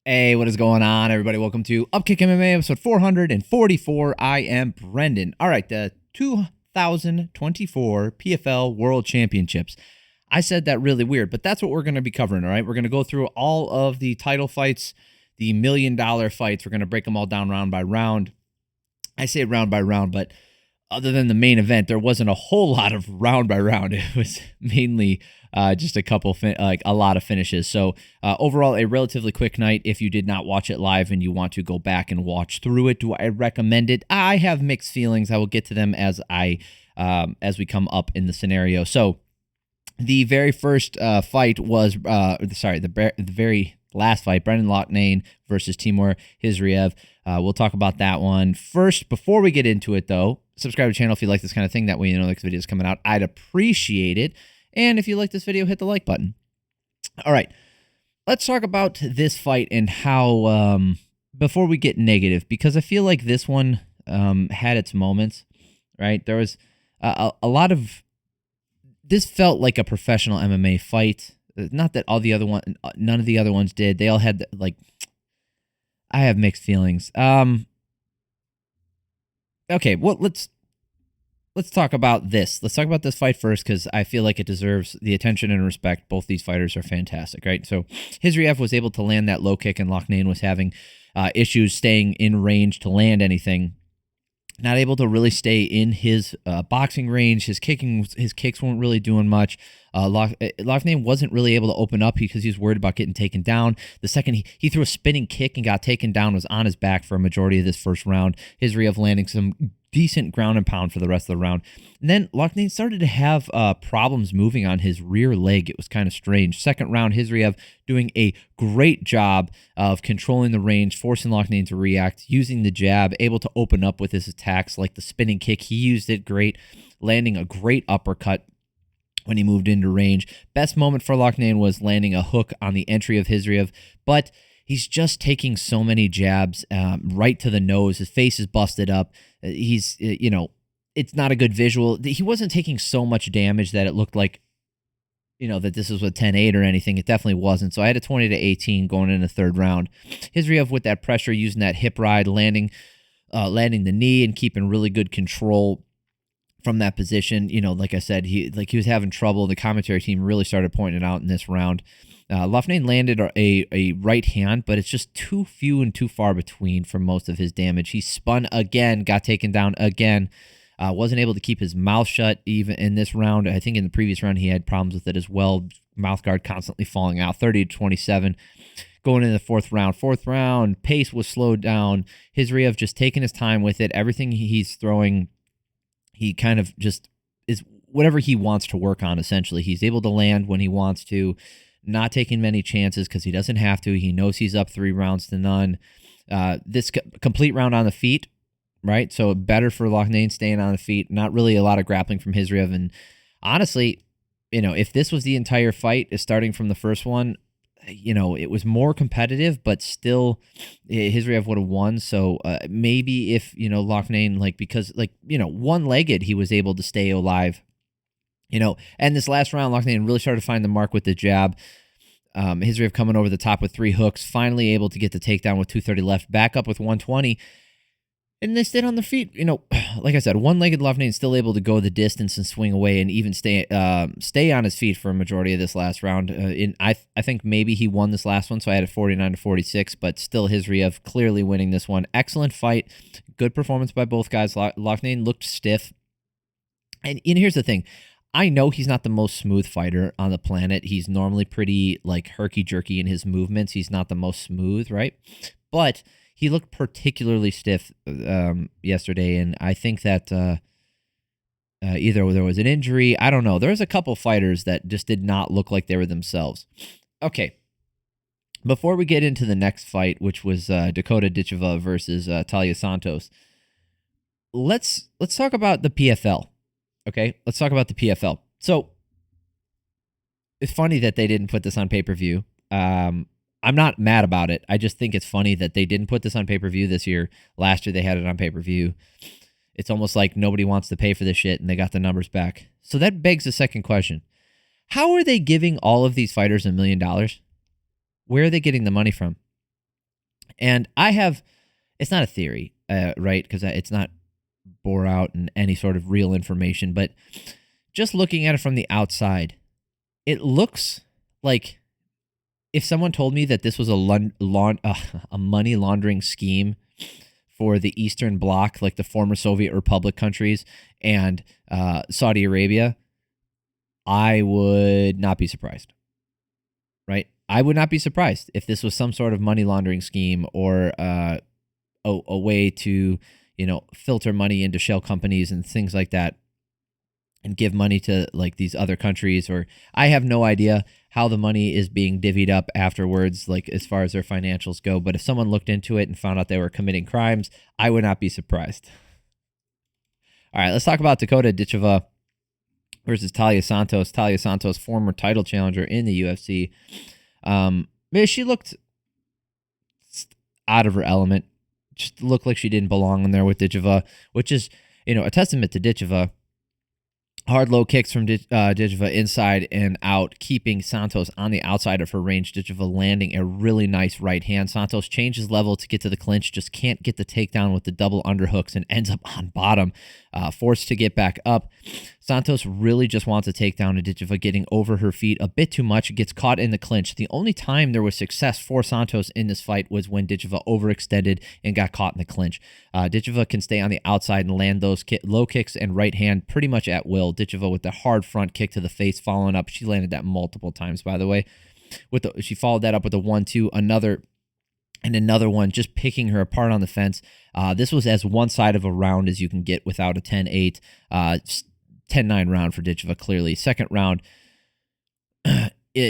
Hey, what is going on, everybody? Welcome to Upkick MMA episode 444. I am Brendan. All right, the 2024 PFL World Championships. I said that really weird, but that's what we're going to be covering, all right? We're going to go through all of the title fights, the $1 million fights. We're going to break them all down round by round. I say round by round, but other than the main event, there wasn't a whole lot of round by round. It was mainly just a couple, a lot of finishes. So overall, a relatively quick night. If you did not watch it live and you want to go back and watch through it, do I recommend it? I have mixed feelings. I will get to them as we come up in the scenario. So the very first fight was, the very last fight, Brendan Loughnane versus Timur Khizriev. We'll talk about that one first. Before we get into it, though, subscribe to the channel if you like this kind of thing. That way you know next video is coming out. I'd appreciate it. And if you like this video, hit the like button. All right, let's talk about this fight and how, before we get negative, because I feel like this one had its moments, right? There was a lot of, this felt like a professional MMA fight. Not that all the other one, none of the other ones did. They all had, like, I have mixed feelings. Okay, well, let's talk about this. Let's talk about this fight first because I feel like it deserves the attention and respect. Both these fighters are fantastic, right? So Khizriev was able to land that low kick, and Loughnane was having issues staying in range to land anything. Not able to really stay in his boxing range. His kicks weren't really doing much. Loughnane wasn't really able to open up because he was worried about getting taken down. The second he threw a spinning kick and got taken down, was on his back for a majority of this first round. Khizriev landing some decent ground and pound for the rest of the round. And then Loughnane started to have problems moving on his rear leg. It was kind of strange. Second round, Khizriev doing a great job of controlling the range, forcing Loughnane to react, using the jab, able to open up with his attacks like the spinning kick. He used it great, landing a great uppercut when he moved into range. Best moment for Loughnane was landing a hook on the entry of Khizriev, but he's just taking so many jabs right to the nose. His face is busted up. He's, it's not a good visual. He wasn't taking so much damage that it looked like, that this was a 10-8 or anything. It definitely wasn't. So I had a 20-18 going in the third round. Khizriev with that pressure, using that hip ride, landing the knee and keeping really good control from that position. Like I said, he was having trouble. The commentary team really started pointing it out in this round. Loughnane landed a right hand, but it's just too few and too far between for most of his damage. He spun again, got taken down again. Wasn't able to keep his mouth shut even in this round. I think in the previous round he had problems with it as well. Mouth guard constantly falling out. 30-27 going into the fourth round. Fourth round, pace was slowed down. Khizriev just taking his time with it. Everything he's throwing, he kind of just is whatever he wants to work on, essentially. He's able to land when he wants to. Not taking many chances because he doesn't have to. He knows he's up 3-0. This complete round on the feet, right? So better for Loughnane staying on the feet. Not really a lot of grappling from Khizriev. And honestly, if this was the entire fight, starting from the first one, it was more competitive, but still Khizriev would have won. So maybe if, Loughnane, because one-legged, he was able to stay alive. And this last round, Loughnane really started to find the mark with the jab. Khizriev coming over the top with 3 hooks, finally able to get the takedown with 2:30 left, back up with 120. And they stayed on their feet. Like I said, one-legged Loughnane still able to go the distance and swing away and even stay on his feet for a majority of this last round. I think maybe he won this last one, so I had it 49-46, but still Khizriev clearly winning this one. Excellent fight. Good performance by both guys. Loughnane looked stiff. And here's the thing. I know he's not the most smooth fighter on the planet. He's normally pretty herky-jerky in his movements. He's not the most smooth, right? But he looked particularly stiff yesterday, and I think that either there was an injury. I don't know. There was a couple fighters that just did not look like they were themselves. Okay. Before we get into the next fight, which was Dakota Ditcheva versus Taila Santos, let's talk about the PFL. Okay, let's talk about the PFL. So, it's funny that they didn't put this on pay-per-view. I'm not mad about it. I just think it's funny that they didn't put this on pay-per-view this year. Last year, they had it on pay-per-view. It's almost like nobody wants to pay for this shit, and they got the numbers back. So that begs the second question. How are they giving all of these fighters $1 million? Where are they getting the money from? And it's not a theory, right? Because it's not bore out in any sort of real information, but just looking at it from the outside, it looks like if someone told me that this was a money laundering scheme for the Eastern Bloc, like the former Soviet Republic countries and Saudi Arabia, I would not be surprised, right? I would not be surprised if this was some sort of money laundering scheme or a way to, filter money into shell companies and things like that and give money to like these other countries. Or I have no idea how the money is being divvied up afterwards, like as far as their financials go. But if someone looked into it and found out they were committing crimes, I would not be surprised. All right, let's talk about Dakota Ditcheva versus Taila Santos. Taila Santos, former title challenger in the UFC. She looked out of her element. Just looked like she didn't belong in there with Ditcheva, which is, a testament to Ditcheva. Hard low kicks from Ditcheva inside and out, keeping Santos on the outside of her range. Ditcheva landing a really nice right hand. Santos changes level to get to the clinch, just can't get the takedown with the double underhooks and ends up on bottom, forced to get back up. Santos really just wants a takedown, and Ditcheva getting over her feet a bit too much, gets caught in the clinch. The only time there was success for Santos in this fight was when Ditcheva overextended and got caught in the clinch. Ditcheva can stay on the outside and land those low kicks and right hand pretty much at will. Ditcheva with the hard front kick to the face, following up. She landed that multiple times, by the way. She followed that up with a 1-2, another one, just picking her apart on the fence. This was as one-side of a round as you can get without a 10-8. 10-9 round for Ditcheva, clearly. Second round,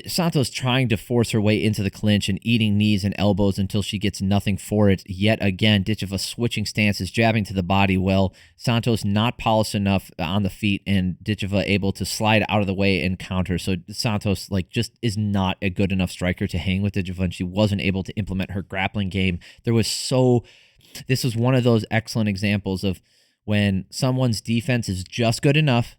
Santos trying to force her way into the clinch and eating knees and elbows until she gets nothing for it. Yet again, Ditcheva switching stances, jabbing to the body well. Santos not polished enough on the feet, and Ditcheva able to slide out of the way and counter. So Santos just is not a good enough striker to hang with Ditcheva, and she wasn't able to implement her grappling game. This was one of those excellent examples of when someone's defense is just good enough,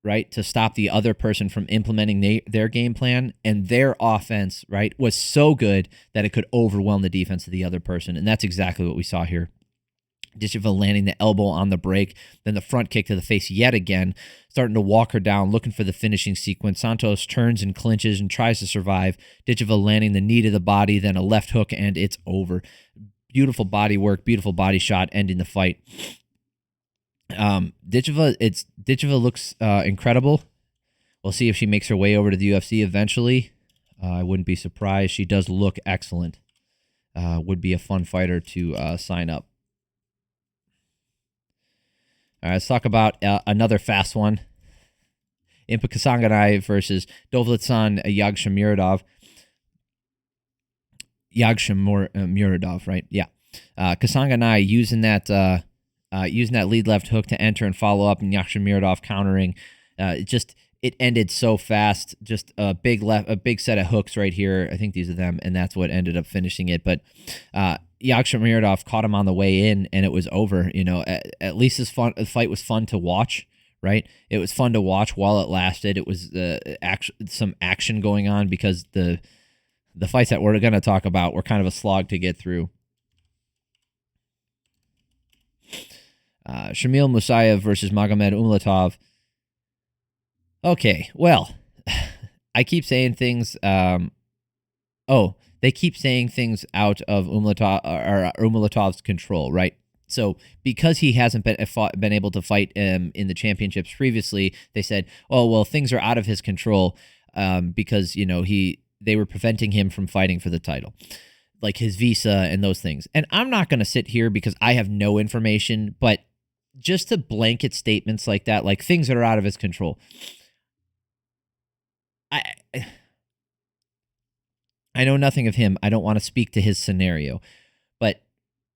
right, to stop the other person from implementing their game plan, and their offense, right, was so good that it could overwhelm the defense of the other person. And that's exactly what we saw here. Ditcheva landing the elbow on the break, then the front kick to the face yet again, starting to walk her down, looking for the finishing sequence. Santos turns and clinches and tries to survive. Ditcheva landing the knee to the body, then a left hook, and it's over. Beautiful body work, beautiful body shot, ending the fight. Ditcheva looks incredible. We'll see if she makes her way over to the UFC eventually. I wouldn't be surprised. She does look excellent. Would be a fun fighter to sign up. All right, let's talk about another fast one. Impa Kasanganay versus Dovletdzhan Yagshimuradov. Yagshimuradov, right? Yeah. Kasanganay using that lead left hook to enter and follow up, and Yagshimuradov countering. It ended so fast. Just a big set of hooks right here. I think these are them, and that's what ended up finishing it. But Yagshimuradov caught him on the way in, and it was over. At least the fight was fun to watch. Right? It was fun to watch while it lasted. It was some action going on, because the fights that we're going to talk about were kind of a slog to get through. Shamil Musaev versus Magomed Umalatov. Okay, well, I keep saying things. They keep saying things out of Umalatov's control, right? So because he hasn't been able to fight in the championships previously, they said, "Oh well, things are out of his control," because they were preventing him from fighting for the title, like his visa and those things. And I'm not going to sit here because I have no information, but just to blanket statements like that, like things that are out of his control. I know nothing of him. I don't want to speak to his scenario, but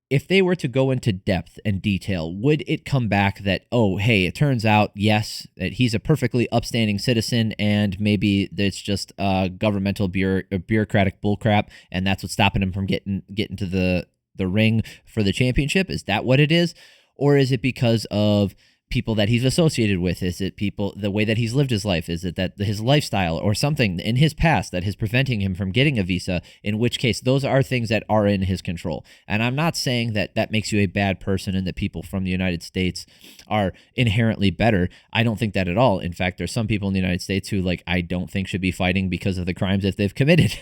if they were to go into depth and detail, would it come back that, oh, hey, it turns out, yes, that he's a perfectly upstanding citizen, and maybe it's just governmental bureaucratic bullcrap, and that's what's stopping him from getting to the ring for the championship? Is that what it is? Or is it because of people that he's associated with? Is it people, the way that he's lived his life? Is it that his lifestyle or something in his past that is preventing him from getting a visa? In which case, those are things that are in his control. And I'm not saying that that makes you a bad person and that people from the United States are inherently better. I don't think that at all. In fact, there's some people in the United States who, like, I don't think should be fighting because of the crimes that they've committed.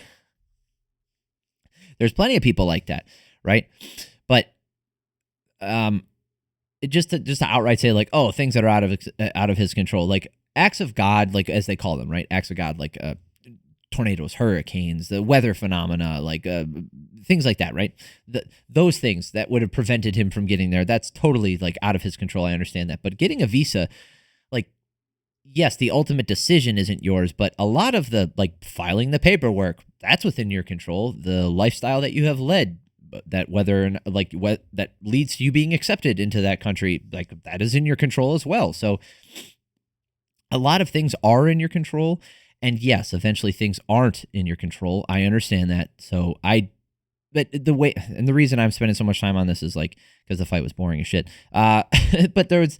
There's plenty of people like that, right? But just to outright say, like, oh, things that are out of his control, like acts of God, like as they call them, right? Acts of God, like tornadoes, hurricanes, the weather phenomena, like things like that, right? Those things that would have prevented him from getting there, that's totally like out of his control. I understand that. But getting a visa, like, yes, the ultimate decision isn't yours, but a lot of the, like, filing the paperwork, that's within your control. The lifestyle that you have led, that whether, like, what that leads to you being accepted into that country, like, that is in your control as well. So a lot of things are in your control. And yes, eventually things aren't in your control. I understand that. So but the way, and the reason I'm spending so much time on this is, like, because the fight was boring as shit. But there was,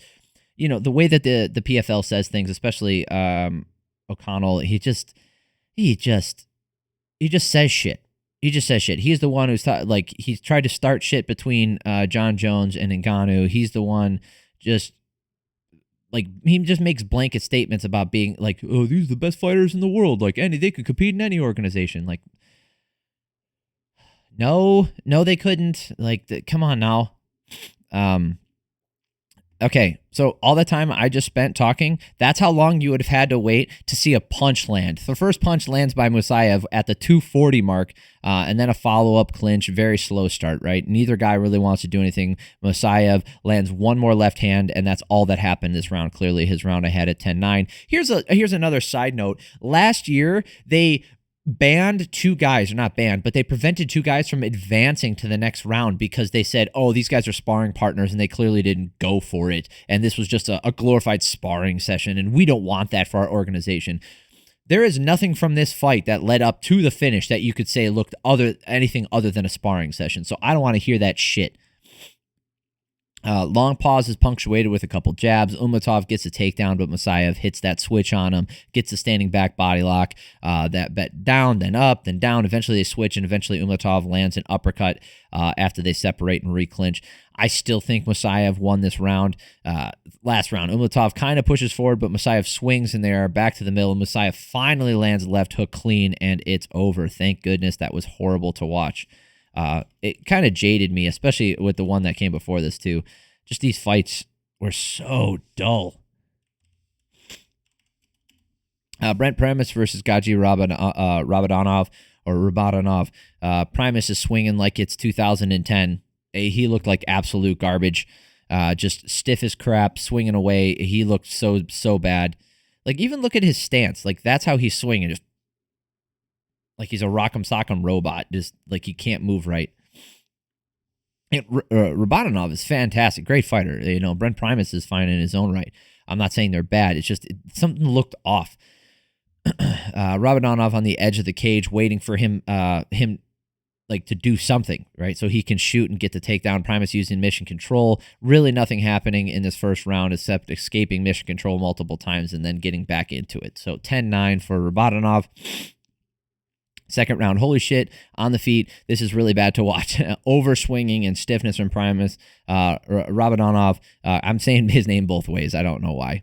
you know, the way that the PFL says things, especially O'Connell, he just says shit. He just says shit. He's the one who's like, he's tried to start shit between John Jones and Ngannou. He's the one just, like, he just makes blanket statements about being like, oh, these are the best fighters in the world. Like, they could compete in any organization. Like, no, they couldn't. Like, come on now. Okay, so all the time I just spent talking, that's how long you would have had to wait to see a punch land. The first punch lands by Musaev at the 240 mark, and then a follow-up clinch, very slow start, right? Neither guy really wants to do anything. Musaev lands one more left hand, and that's all that happened this round. Clearly, his round ahead at 10-9. Here's another side note. Last year, they banned two guys, or not banned, but they prevented two guys from advancing to the next round because they said, oh, these guys are sparring partners, and they clearly didn't go for it. And this was just a glorified sparring session, and we don't want that for our organization. There is nothing from this fight that led up to the finish that you could say looked anything other than a sparring session. So I don't want to hear that shit. Long pause is punctuated with a couple jabs. Umalatov gets a takedown, but Musaev hits that switch on him, gets a standing back body lock, that bet down, then up, then down. Eventually they switch, and eventually Umalatov lands an uppercut after they separate and reclinch. I still think Musaev won this round. Last round, Umalatov kind of pushes forward, but Musaev swings in there, back to the middle. Musaev finally lands a left hook clean, and it's over. Thank goodness. That was horrible to watch. It kind of jaded me, especially with the one that came before this too. Just these fights were so dull. Brent Primus versus Gadzhi Rabadanov. Primus is swinging like it's 2010. He looked like absolute garbage. Just stiff as crap, swinging away. He looked so bad. Like, even look at his stance. Like, that's how he's swinging. Just like he's a rock'em sock'em robot, just like he can't move right. Rabadanov is fantastic, great fighter. You know, Brent Primus is fine in his own right. I'm not saying they're bad. It's just something looked off. Rabadanov on the edge of the cage, waiting for him like to do something, right? So he can shoot and get the takedown. Primus using mission control. Really nothing happening in this first round except escaping mission control multiple times and then getting back into it. So 10-9 for Rabadanov. Second round, holy shit, on the feet. This is really bad to watch. Over swinging and stiffness from Primus. Rabadanov, I'm saying his name both ways. I don't know why.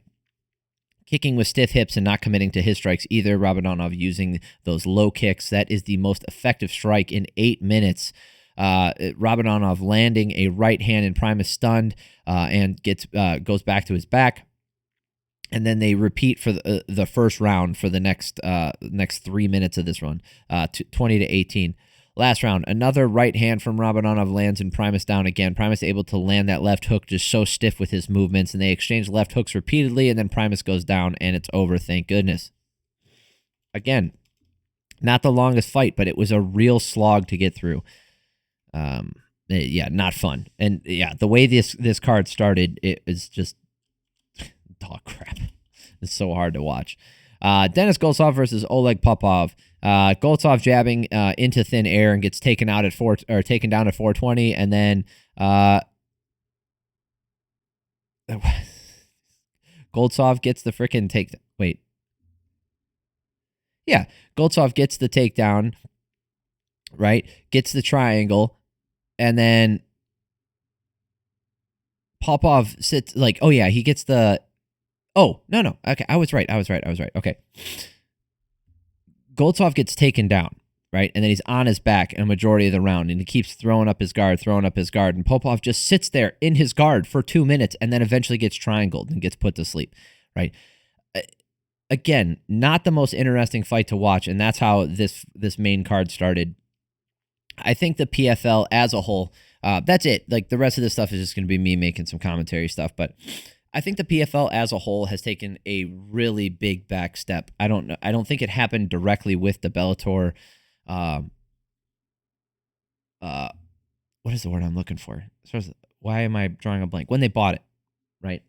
Kicking with stiff hips and not committing to his strikes either. Rabadanov using those low kicks. That is the most effective strike in 8 minutes. Rabadanov landing a right hand and Primus stunned and goes back to his back. And then they repeat for the first round for the next 3 minutes of this run, 20-18. Last round, another right hand from Rabadanov lands and Primus down again. Primus able to land that left hook just so stiff with his movements, and they exchange left hooks repeatedly, and then Primus goes down, and it's over, thank goodness. Again, not the longest fight, but it was a real slog to get through. Yeah, not fun. And yeah, the way this card started, it was just dog crap. It's so hard to watch. Denis Goltsov versus Oleg Popov. Goltsov jabbing into thin air and gets taken down at 420, and then Goltsov gets the freaking take. Wait. Yeah, Goltsov gets the takedown, right? Gets the triangle, and then Popov sits like, oh yeah, he gets the. Oh no. Okay, I was right. Okay. Goltsov gets taken down, right? And then he's on his back a majority of the round, and he keeps throwing up his guard, and Popov just sits there in his guard for 2 minutes and then eventually gets triangled and gets put to sleep, right? Again, not the most interesting fight to watch, and that's how this main card started. I think the PFL as a whole, that's it. Like, the rest of this stuff is just going to be me making some commentary stuff, but I think the PFL as a whole has taken a really big back step. I don't think it happened directly with the Bellator. What is the word I'm looking for? Why am I drawing a blank? When they bought it, right?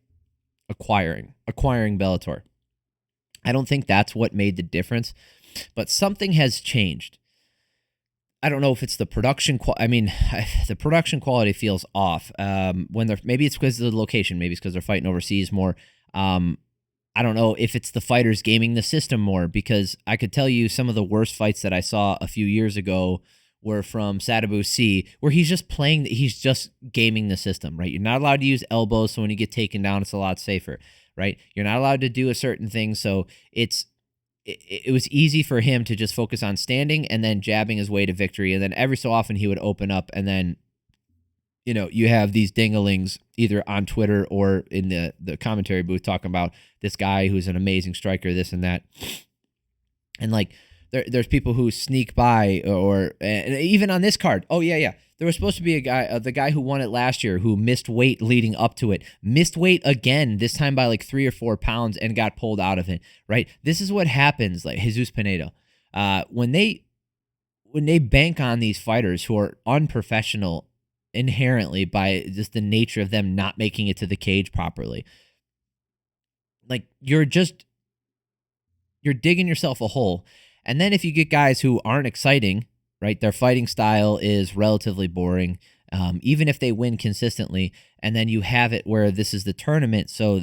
Acquiring Bellator. I don't think that's what made the difference, but something has changed. I don't know if it's the production. The production quality feels off. Maybe it's because of the location. Maybe it's because they're fighting overseas more. I don't know if it's the fighters gaming the system more, because I could tell you some of the worst fights that I saw a few years ago were from Sadabu C, where he's just gaming the system, right? You're not allowed to use elbows, so when you get taken down, it's a lot safer, right? You're not allowed to do a certain thing, so it was easy for him to just focus on standing and then jabbing his way to victory, and then every so often he would open up, and then you have these dinglings either on Twitter or in the commentary booth talking about this guy who's an amazing striker, this and that. And like, there's people who sneak by, and even on this card. Oh, yeah. There was supposed to be a guy, the guy who won it last year, who missed weight leading up to it, missed weight again, this time by like 3 or 4 pounds, and got pulled out of it, right? This is what happens, like Jesus Pinedo. When they bank on these fighters who are unprofessional inherently by just the nature of them not making it to the cage properly, like, you're digging yourself a hole. And then if you get guys who aren't exciting, right, their fighting style is relatively boring, even if they win consistently, and then you have it where this is the tournament, so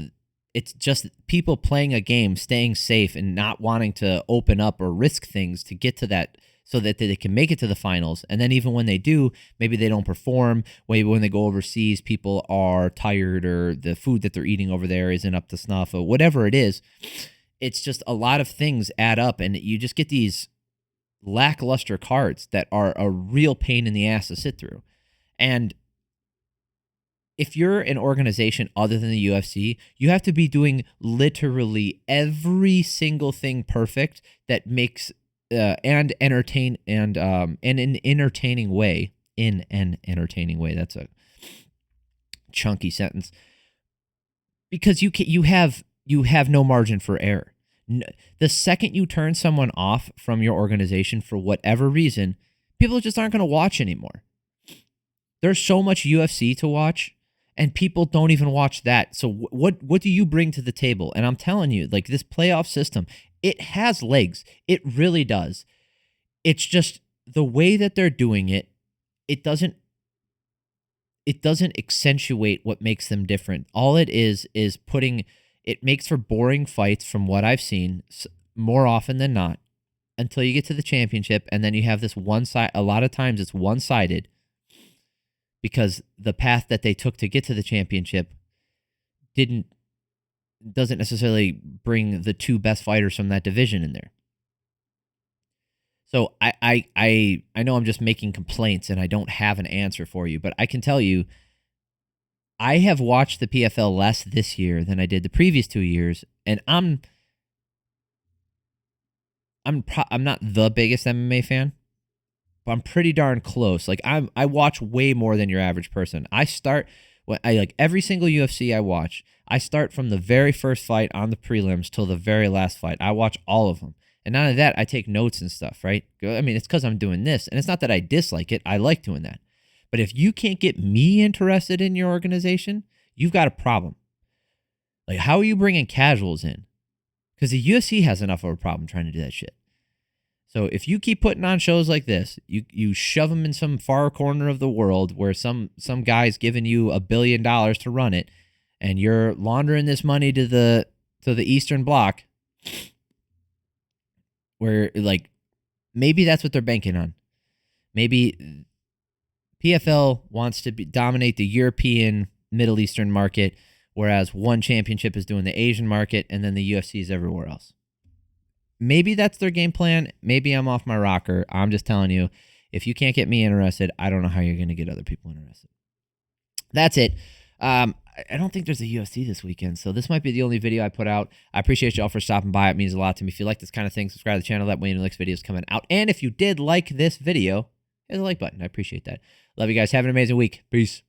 it's just people playing a game, staying safe, and not wanting to open up or risk things to get to that, so that they can make it to the finals. And then even when they do, maybe they don't perform. Maybe when they go overseas, people are tired, or the food that they're eating over there isn't up to snuff, or whatever it is. It's just a lot of things add up, and you just get these lackluster cards that are a real pain in the ass to sit through. And if you're an organization other than the UFC, you have to be doing literally every single thing perfect that makes and entertain and in an entertaining way. That's a chunky sentence, because you have no margin for error. The second you turn someone off from your organization for whatever reason, people just aren't going to watch anymore. There's so much UFC to watch, and people don't even watch that. So what do you bring to the table? And I'm telling you, like, this playoff system, it has legs. It really does. It's just the way that they're doing it, it doesn't accentuate what makes them different. All it is it makes for boring fights from what I've seen more often than not, until you get to the championship, and then you have this one side. A lot of times it's one-sided, because the path that they took to get to the championship doesn't necessarily bring the two best fighters from that division in there. So I know I'm just making complaints and I don't have an answer for you, but I can tell you, I have watched the PFL less this year than I did the previous 2 years, and I'm not the biggest MMA fan, but I'm pretty darn close. Like, I watch way more than your average person. Like every single UFC I watch, I start from the very first fight on the prelims till the very last fight. I watch all of them. And none of that, I take notes and stuff, right? I mean, it's because I'm doing this, and it's not that I dislike it. I like doing that. But if you can't get me interested in your organization, you've got a problem. Like, how are you bringing casuals in? Because the UFC has enough of a problem trying to do that shit. So if you keep putting on shows like this, you shove them in some far corner of the world where some guy's giving you $1 billion to run it, and you're laundering this money to the to the Eastern Bloc, where like maybe that's what they're banking on. Maybe PFL wants to dominate the European Middle Eastern market, whereas one championship is doing the Asian market, and then the UFC is everywhere else. Maybe that's their game plan. Maybe I'm off my rocker. I'm just telling you, if you can't get me interested, I don't know how you're going to get other people interested. That's it. I don't think there's a UFC this weekend, so this might be the only video I put out. I appreciate y'all for stopping by. It means a lot to me. If you like this kind of thing, subscribe to the channel. That way you know the next video is coming out. And if you did like this video, hit the like button. I appreciate that. Love you guys. Have an amazing week. Peace.